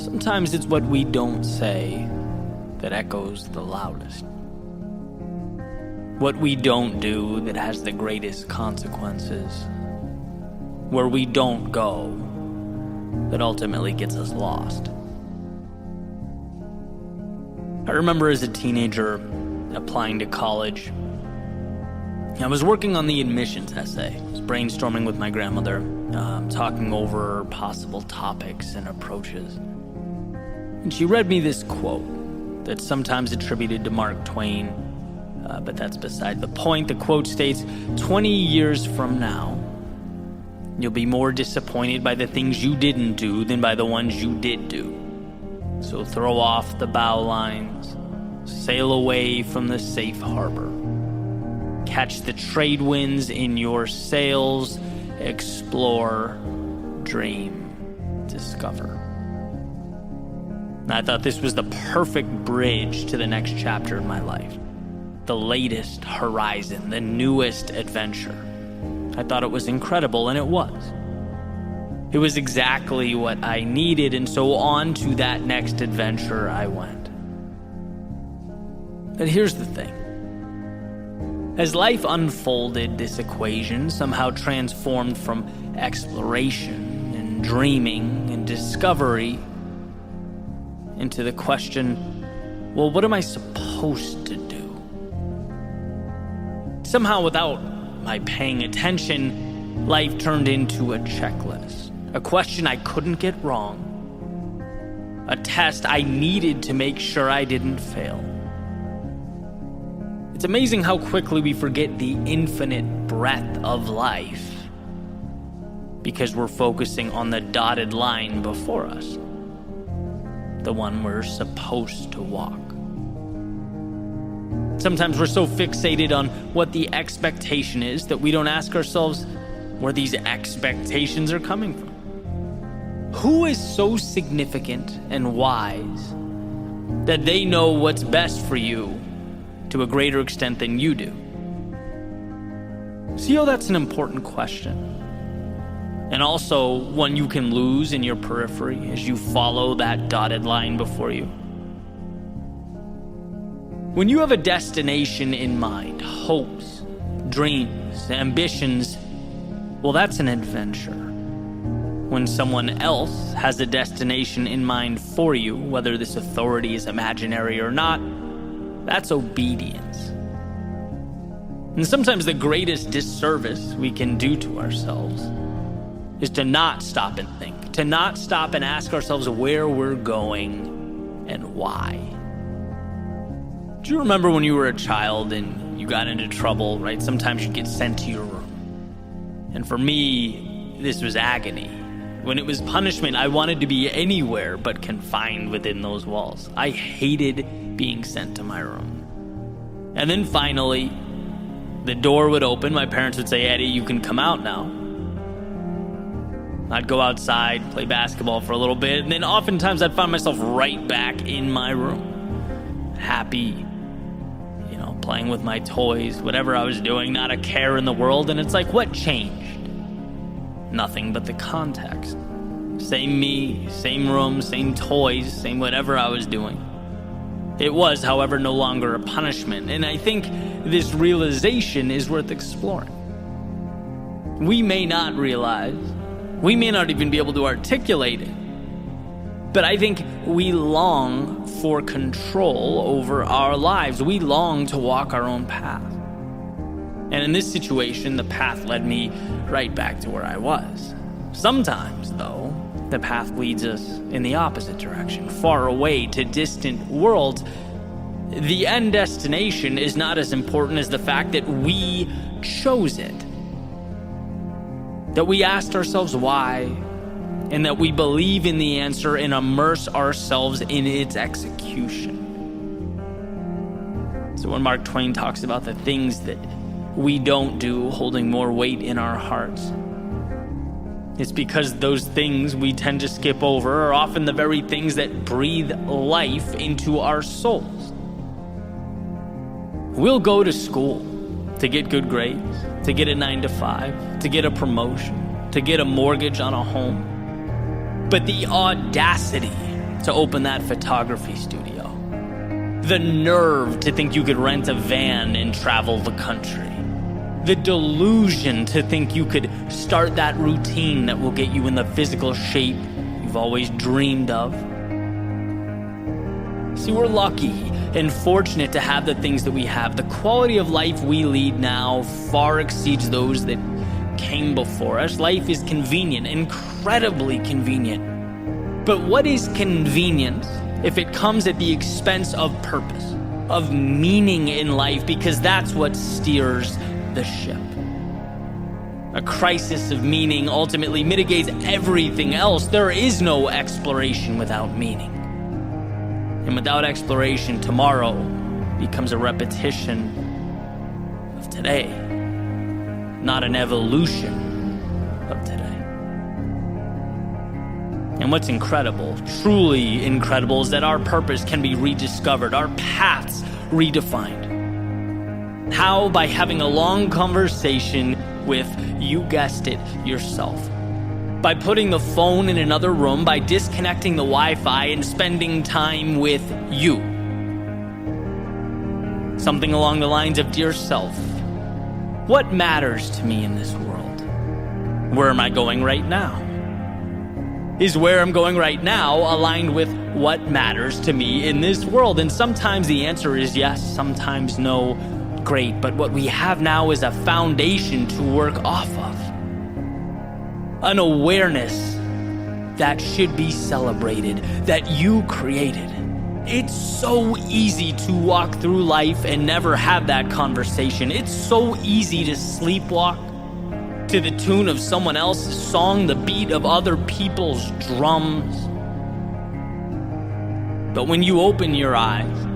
Sometimes it's what we don't say that echoes the loudest. What we don't do that has the greatest consequences. Where we don't go that ultimately gets us lost. I remember as a teenager applying to college. I was working on the admissions essay. I was brainstorming with my grandmother, talking over possible topics and approaches. And she read me this quote that's sometimes attributed to Mark Twain, but that's beside the point. The quote states, 20 years from now, you'll be more disappointed by the things you didn't do than by the ones you did do. So throw off the bow lines, sail away from the safe harbor. Catch the trade winds in your sails, explore, dream, discover. And I thought this was the perfect bridge to the next chapter in my life. The latest horizon, the newest adventure. I thought it was incredible, and it was. It was exactly what I needed, and so on to that next adventure I went. But here's the thing. As life unfolded, this equation somehow transformed from exploration and dreaming and discovery into the question, well, what am I supposed to do? Somehow, without my paying attention, life turned into a checklist, a question I couldn't get wrong, a test I needed to make sure I didn't fail. It's amazing how quickly we forget the infinite breadth of life because we're focusing on the dotted line before us, the one we're supposed to walk. Sometimes we're so fixated on what the expectation is that we don't ask ourselves where these expectations are coming from. Who is so significant and wise that they know what's best for you to a greater extent than you do? See how that's an important question, and also one you can lose in your periphery as you follow that dotted line before you. When you have a destination in mind, hopes, dreams, ambitions, well, that's an adventure. When someone else has a destination in mind for you, whether this authority is imaginary or not, that's obedience. And sometimes the greatest disservice we can do to ourselves is to not stop and think, to not stop and ask ourselves where we're going and why. Do you remember when you were a child and you got into trouble, right? Sometimes you'd get sent to your room. And for me, this was agony. When it was punishment, I wanted to be anywhere but confined within those walls. I hated being sent to my room. And then finally, the door would open. My parents would say, Eddie, you can come out now. I'd go outside, play basketball for a little bit, and then oftentimes I'd find myself right back in my room. Happy, playing with my toys, whatever I was doing, not a care in the world. And it's like, what changed? Nothing but the context. Same me, same room, same toys, same whatever I was doing. It was, however, no longer a punishment. And I think this realization is worth exploring. We may not realize, we may not even be able to articulate it, but I think we long for control over our lives. We long to walk our own path. And in this situation, the path led me right back to where I was. Sometimes, though, the path leads us in the opposite direction, far away to distant worlds. The end destination is not as important as the fact that we chose it. That we asked ourselves why, and that we believe in the answer and immerse ourselves in its execution. So when Mark Twain talks about the things that we don't do holding more weight in our hearts, it's because those things we tend to skip over are often the very things that breathe life into our souls. We'll go to school to get good grades, to get a 9-to-5, to get a promotion, to get a mortgage on a home. But the audacity to open that photography studio. The nerve to think you could rent a van and travel the country. The delusion to think you could start that routine that will get you in the physical shape you've always dreamed of. See, we're lucky and fortunate to have the things that we have. The quality of life we lead now far exceeds those that came before us. Life is convenient, incredibly convenient. But what is convenience if it comes at the expense of purpose, of meaning in life? Because that's what steers the ship. A crisis of meaning ultimately mitigates everything else. There is no exploration without meaning. And without exploration, tomorrow becomes a repetition of today, not an evolution of today. And what's incredible, truly incredible, is that our purpose can be rediscovered, our paths redefined. How? By having a long conversation with, you guessed it, yourself. By putting the phone in another room, by disconnecting the Wi-Fi and spending time with you. Something along the lines of, dear self, what matters to me in this world? Where am I going right now? Is where I'm going right now aligned with what matters to me in this world? And sometimes the answer is yes, sometimes no. Great, but what we have now is a foundation to work off of. An awareness that should be celebrated, that you created. It's so easy to walk through life and never have that conversation. It's so easy to sleepwalk to the tune of someone else's song, the beat of other people's drums. But when you open your eyes,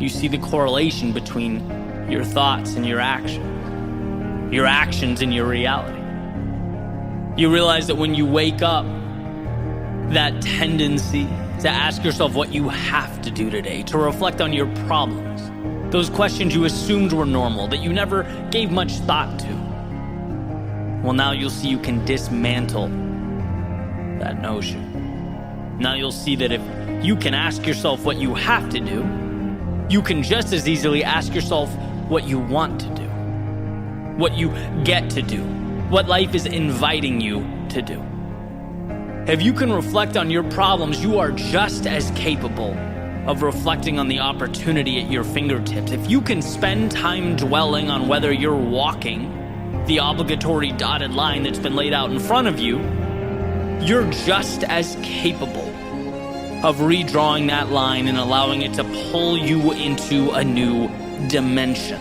you see the correlation between your thoughts and your actions and your reality. You realize that when you wake up, that tendency to ask yourself what you have to do today, to reflect on your problems, those questions you assumed were normal, that you never gave much thought to. Well, now you'll see you can dismantle that notion. Now you'll see that if you can ask yourself what you have to do, you can just as easily ask yourself what you want to do, what you get to do, what life is inviting you to do. If you can reflect on your problems, you are just as capable of reflecting on the opportunity at your fingertips. If you can spend time dwelling on whether you're walking the obligatory dotted line that's been laid out in front of you, you're just as capable of redrawing that line and allowing it to pull you into a new dimension.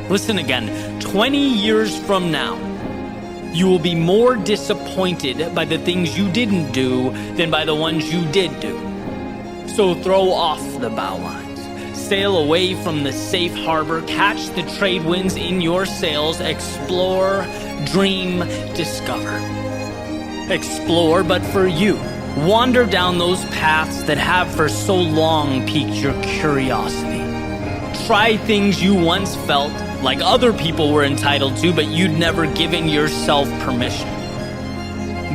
Listen again, 20 years from now, you will be more disappointed by the things you didn't do than by the ones you did do. So throw off the bow lines, sail away from the safe harbor, catch the trade winds in your sails, explore, dream, discover. Explore, but for you. Wander down those paths that have for so long piqued your curiosity. Try things you once felt like other people were entitled to, but you'd never given yourself permission.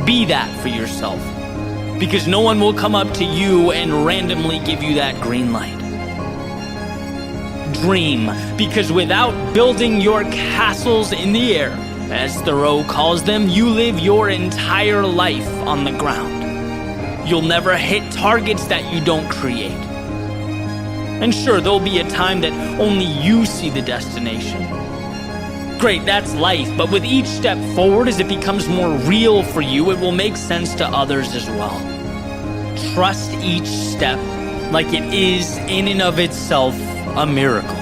Be that for yourself, because no one will come up to you and randomly give you that green light. Dream, because without building your castles in the air, as Thoreau calls them, you live your entire life on the ground. You'll never hit targets that you don't create. And sure, there'll be a time that only you see the destination. Great, that's life, but with each step forward, as it becomes more real for you, it will make sense to others as well. Trust each step like it is in and of itself a miracle.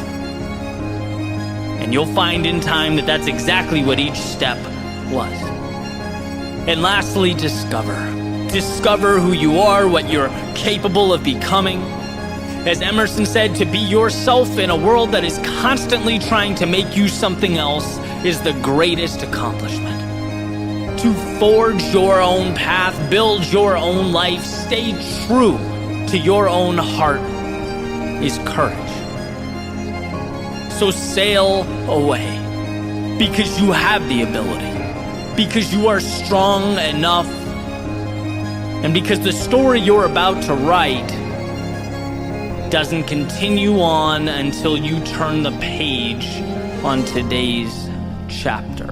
And you'll find in time that that's exactly what each step was. And lastly, discover. Discover who you are, what you're capable of becoming. As Emerson said, to be yourself in a world that is constantly trying to make you something else is the greatest accomplishment. To forge your own path, build your own life, stay true to your own heart is courage. So sail away, because you have the ability, because you are strong enough And because the story you're about to write doesn't continue on until you turn the page on today's chapter.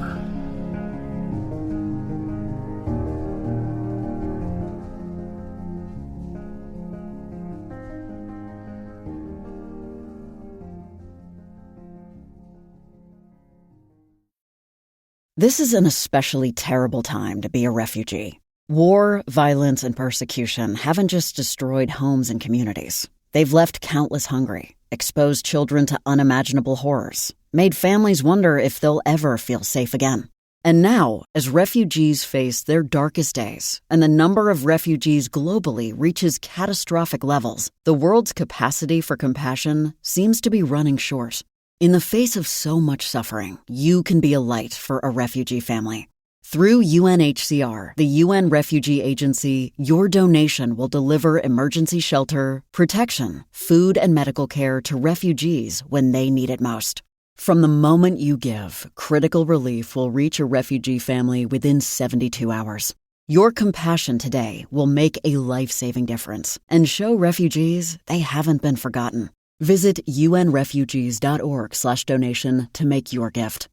This is an especially terrible time to be a refugee. War, violence, and persecution haven't just destroyed homes and communities. They've left countless hungry, exposed children to unimaginable horrors, made families wonder if they'll ever feel safe again. And now, as refugees face their darkest days, and the number of refugees globally reaches catastrophic levels, the world's capacity for compassion seems to be running short. In the face of so much suffering, you can be a light for a refugee family. Through UNHCR, the UN Refugee Agency, your donation will deliver emergency shelter, protection, food, and medical care to refugees when they need it most. From the moment you give, critical relief will reach a refugee family within 72 hours. Your compassion today will make a life-saving difference and show refugees they haven't been forgotten. Visit unrefugees.org/donation to make your gift.